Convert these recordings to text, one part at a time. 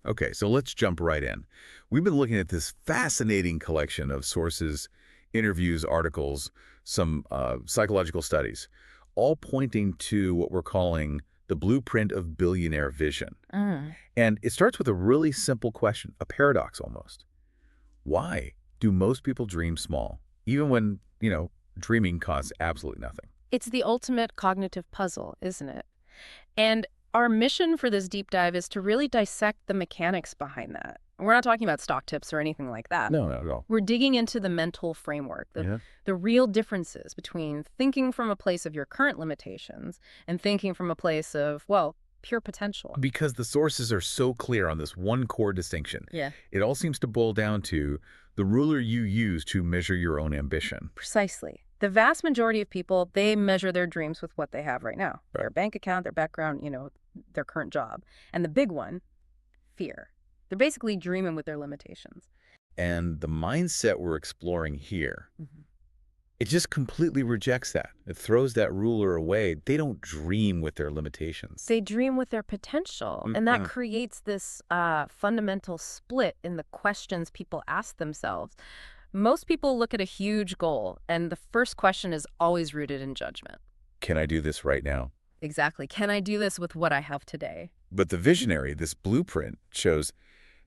Okay, so let's jump right in. We've been looking at this fascinating collection of sources, interviews, articles, some psychological studies, all pointing to what we're calling the blueprint of billionaire vision. Mm. And it starts with a really simple question, a paradox almost. Why do most people dream small, even when, dreaming costs absolutely nothing? It's the ultimate cognitive puzzle, isn't it? And our mission for this deep dive is to really dissect the mechanics behind that. We're not talking about stock tips or anything like that. No, not at all. We're digging into the mental framework, Yeah. the real differences between thinking from a place of your current limitations and thinking from a place of, well, pure potential. Because the sources are so clear on this one core distinction. Yeah. It all seems to boil down to the ruler you use to measure your own ambition. Precisely. The vast majority of people, they measure their dreams with what they have right now. Right. Their bank account, their background, their current job. And the big one, fear. They're basically dreaming with their limitations. And the mindset we're exploring here, Mhm. it just completely rejects that. It throws that ruler away. They don't dream with their limitations. They dream with their potential, and that Mhm. creates this fundamental split in the questions people ask themselves. Most people look at a huge goal, and the first question is always rooted in judgment. Can I do this right now? Exactly. Can I do this with what I have today? But the visionary, this blueprint, shows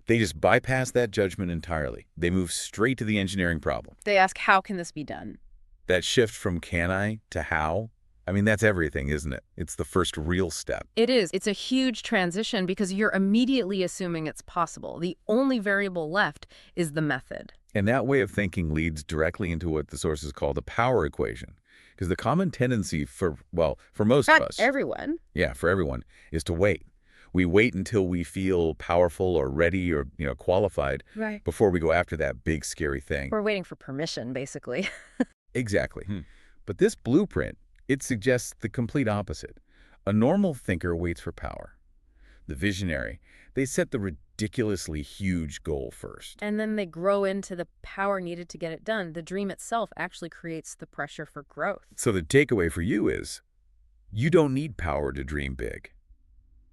they just bypass that judgment entirely. They move straight to the engineering problem. They ask, how can this be done? That shift from can I to how, I mean, that's everything, isn't it? It's the first real step. It is. It's a huge transition because you're immediately assuming it's possible. The only variable left is the method. And that way of thinking leads directly into what the sources call the power equation. Because the common tendency for most of us, Everyone. yeah, for everyone, is to wait. We wait until we feel powerful or ready or, qualified Right. before we go after that big, scary thing. We're waiting for permission, basically. Exactly. But this blueprint, it suggests the complete opposite. A normal thinker waits for power. The visionary, they set the ridiculously huge goal first. And then they grow into the power needed to get it done. The dream itself actually creates the pressure for growth. So the takeaway for you is, you don't need power to dream big.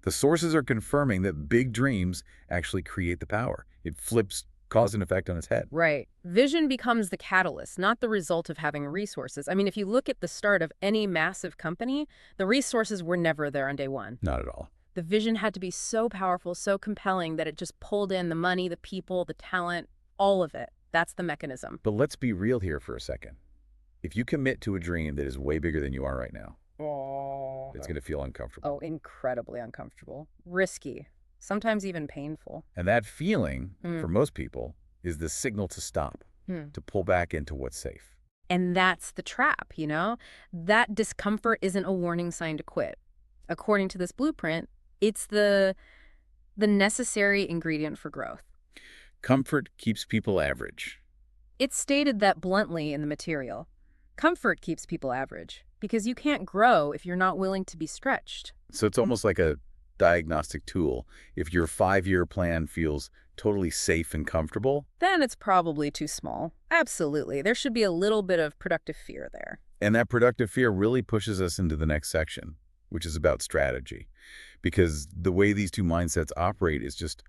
The sources are confirming that big dreams actually create the power. It flips cause and effect on its head. Right. Vision becomes the catalyst, not the result of having resources. I mean, if you look at the start of any massive company, the resources were never there on day one. Not at all. The vision had to be so powerful, so compelling that it just pulled in the money, the people, the talent, all of it. That's the mechanism. But let's be real here for a second. If you commit to a dream that is way bigger than you are right now, Oh, it's going to feel uncomfortable. incredibly uncomfortable. Risky. Sometimes even painful. And that feeling, Mm. for most people, is the signal to stop, Hmm. to pull back into what's safe. And that's the trap, That discomfort isn't a warning sign to quit. According to this blueprint, it's the necessary ingredient for growth. Comfort keeps people average. It's stated that bluntly in the material. Comfort keeps people average because you can't grow if you're not willing to be stretched. So it's almost like a diagnostic tool. If your 5-year plan feels totally safe and comfortable, Then it's probably too small. Absolutely. There should be a little bit of productive fear there. and that productive fear really pushes us into the next section, which is about strategy. Because the way these two mindsets operate is just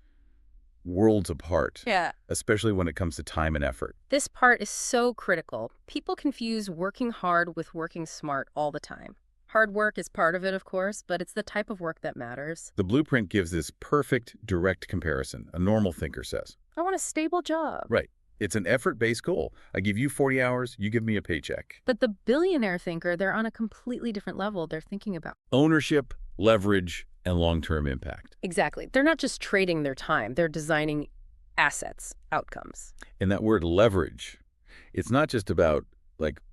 worlds apart, Yeah. especially when it comes to time and effort. This part is so critical. People confuse working hard with working smart all the time. Hard work is part of it, of course, but it's the type of work that matters. The blueprint gives this perfect, direct comparison, a normal thinker says. I want a stable job. Right. It's an effort-based goal. I give you 40 hours, you give me a paycheck. But the billionaire thinker, they're on a completely different level. They're thinking about. Ownership, leverage, and long-term impact. Exactly. They're not just trading their time. They're designing assets, outcomes. And that word leverage, it's not just about,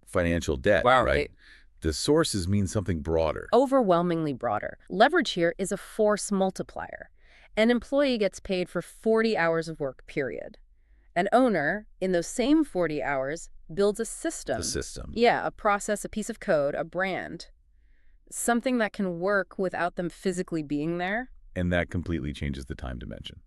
financial debt, right? The sources mean something broader. Overwhelmingly broader. Leverage here is a force multiplier. An employee gets paid for 40 hours of work, period. An owner, in those same 40 hours, builds a system. The system. Yeah, a process, a piece of code, a brand. Something that can work without them physically being there. And that completely changes the time dimension.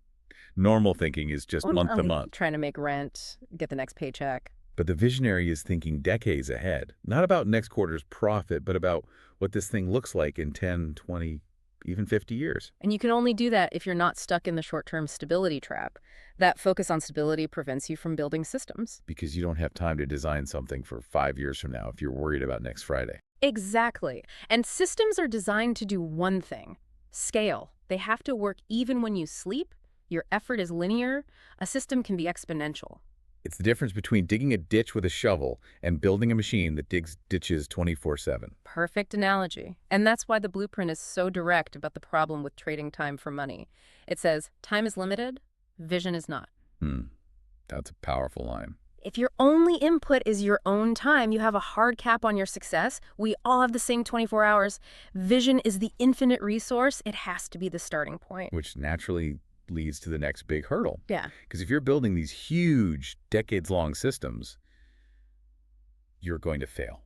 Normal thinking is just month to month. Trying to make rent, get the next paycheck. But the visionary is thinking decades ahead, not about next quarter's profit, but about what this thing looks like in 10, 20, even 50 years. And you can only do that if you're not stuck in the short-term stability trap. That focus on stability prevents you from building systems. Because you don't have time to design something for 5 years from now if you're worried about next Friday. Exactly. And systems are designed to do one thing: scale. They have to work even when you sleep. Your effort is linear. A system can be exponential. It's the difference between digging a ditch with a shovel and building a machine that digs ditches 24/7. Perfect analogy. And that's why the blueprint is so direct about the problem with trading time for money. It says, time is limited, vision is not. That's a powerful line. If your only input is your own time, you have a hard cap on your success. We all have the same 24 hours. Vision is the infinite resource. It has to be the starting point. Which naturally leads to the next big hurdle. Yeah. Because if you're building these huge, decades-long systems, you're going to fail.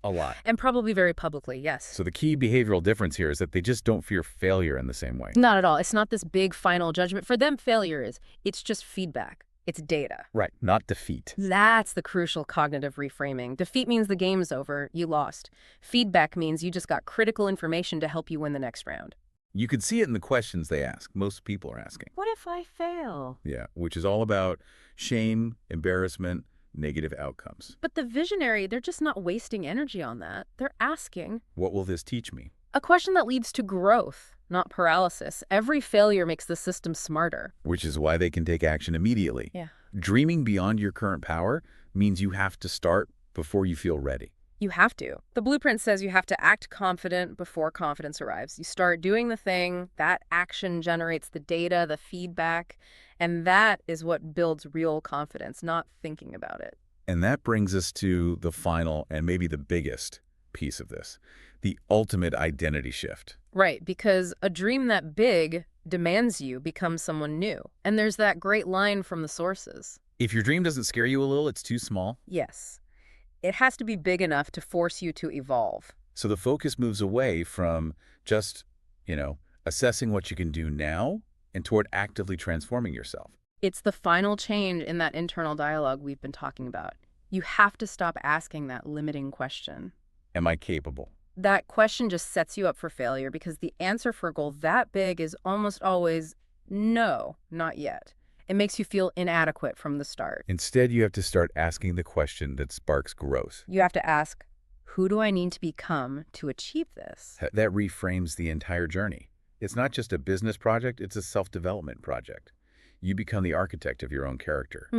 A lot. And probably very publicly, yes. So the key behavioral difference here is that they just don't fear failure in the same way. Not at all. It's not this big final judgment. For them, failure is. It's just feedback. It's data. Right, not defeat. That's the crucial cognitive reframing. Defeat means the game's over, you lost. Feedback means you just got critical information to help you win the next round. You could see it in the questions they ask. Most people are asking. What if I fail? Yeah, which is all about shame, embarrassment, negative outcomes. But the visionary, they're just not wasting energy on that. They're asking, What will this teach me? a question that leads to growth, not paralysis. Every failure makes the system smarter. Which is why they can take action immediately. Yeah. Dreaming beyond your current power means you have to start before you feel ready. You have to. The blueprint says you have to act confident before confidence arrives. You start doing the thing, that action generates the data, the feedback, and that is what builds real confidence, not thinking about it. And that brings us to the final and maybe the biggest piece of this, the ultimate identity shift. Right, because a dream that big demands you become someone new. And there's that great line from the sources. If your dream doesn't scare you a little, it's too small. Yes. It has to be big enough to force you to evolve. So the focus moves away from just, assessing what you can do now and toward actively transforming yourself. It's the final change in that internal dialogue we've been talking about. You have to stop asking that limiting question. Am I capable? That question just sets you up for failure because the answer for a goal that big is almost always no, not yet. It makes you feel inadequate from the start. Instead, you have to start asking the question that sparks growth. You have to ask, who do I need to become to achieve this? That reframes the entire journey. It's not just a business project, it's a self-development project. You become the architect of your own character.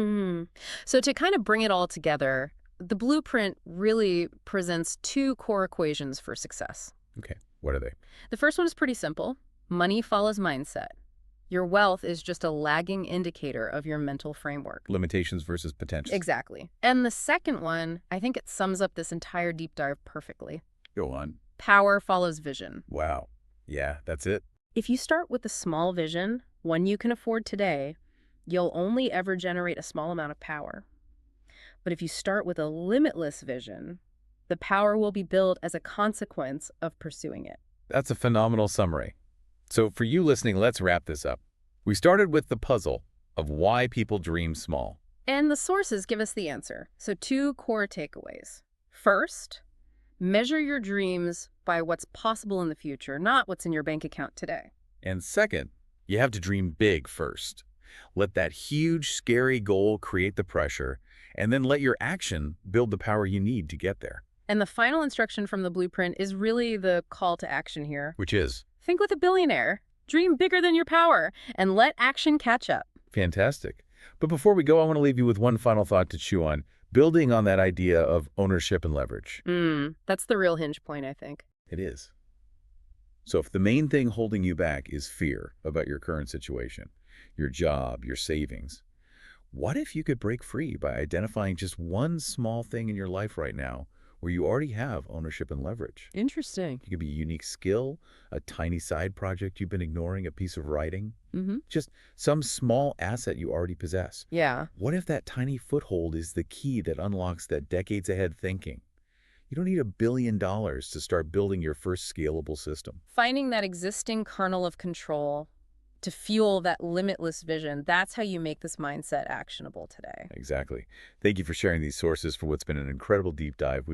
So to kind of bring it all together, the blueprint really presents two core equations for success. Okay, what are they? The first one is pretty simple. Money follows mindset. Your wealth is just a lagging indicator of your mental framework. Limitations versus potential. Exactly. And the second one, I think it sums up this entire deep dive perfectly. Go on. Power follows vision. Wow. Yeah, that's it. If you start with a small vision, one you can afford today, you'll only ever generate a small amount of power. But if you start with a limitless vision, the power will be built as a consequence of pursuing it. That's a phenomenal summary. So for you listening, let's wrap this up. We started with the puzzle of why people dream small. And the sources give us the answer. So two core takeaways. First, measure your dreams by what's possible in the future, not what's in your bank account today. And second, you have to dream big first. Let that huge, scary goal create the pressure, and then let your action build the power you need to get there. And the final instruction from the blueprint is really the call to action here. Which is? Think with a billionaire. Dream bigger than your power, and let action catch up. Fantastic. But before we go, I want to leave you with one final thought to chew on, building on that idea of ownership and leverage. That's the real hinge point, I think. It is. So if the main thing holding you back is fear about your current situation, your job, your savings, what if you could break free by identifying just one small thing in your life right now where you already have ownership and leverage? Interesting. It could be a unique skill, a tiny side project you've been ignoring, a piece of writing, just some small asset you already possess. Yeah. What if that tiny foothold is the key that unlocks that decades ahead thinking? You don't need $1 billion to start building your first scalable system. Finding that existing kernel of control to fuel that limitless vision, that's how you make this mindset actionable today. Exactly. Thank you for sharing these sources for what's been an incredible deep dive. We